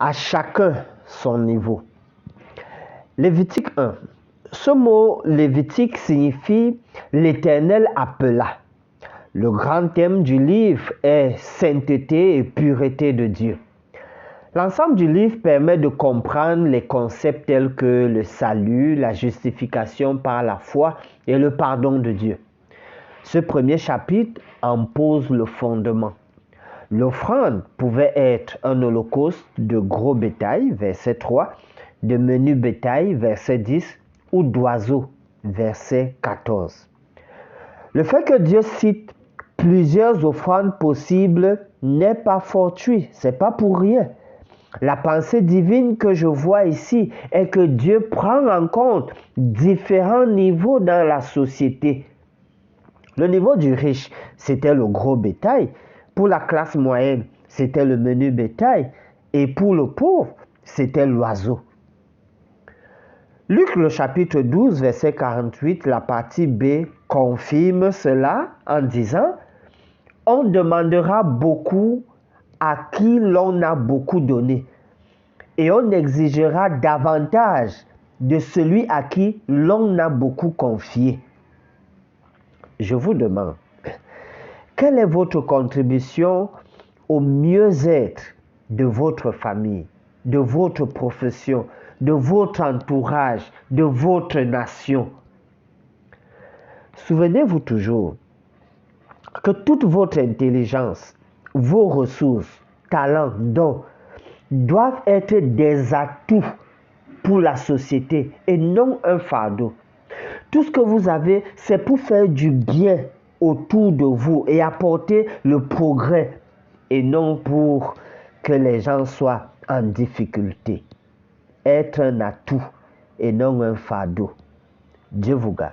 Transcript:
À chacun son niveau. Lévitique 1. Ce mot Lévitique signifie l'Éternel appela. Le grand thème du livre est sainteté et pureté de Dieu. L'ensemble du livre permet de comprendre les concepts tels que le salut, la justification par la foi et le pardon de Dieu. Ce premier chapitre en pose le fondement. L'offrande pouvait être un holocauste de gros bétail, verset 3, de menu bétail, verset 10, ou d'oiseaux, verset 14. Le fait que Dieu cite plusieurs offrandes possibles n'est pas fortuit, c'est pas pour rien. La pensée divine que je vois ici est que Dieu prend en compte différents niveaux dans la société. Le niveau du riche, c'était le gros bétail. Pour la classe moyenne, c'était le menu bétail. Et pour le pauvre, c'était l'oiseau. Luc, le chapitre 12, verset 48, la partie B, confirme cela en disant « On demandera beaucoup à qui l'on a beaucoup donné, et on exigera davantage de celui à qui l'on a beaucoup confié. » Je vous demande, quelle est votre contribution au mieux-être de votre famille, de votre profession, de votre entourage, de votre nation? Souvenez-vous toujours que toute votre intelligence, vos ressources, talents, dons doivent être des atouts pour la société et non un fardeau. Tout ce que vous avez, c'est pour faire du bien autour de vous et apporter le progrès et non pour que les gens soient en difficulté. Être un atout et non un fardeau. Dieu vous garde.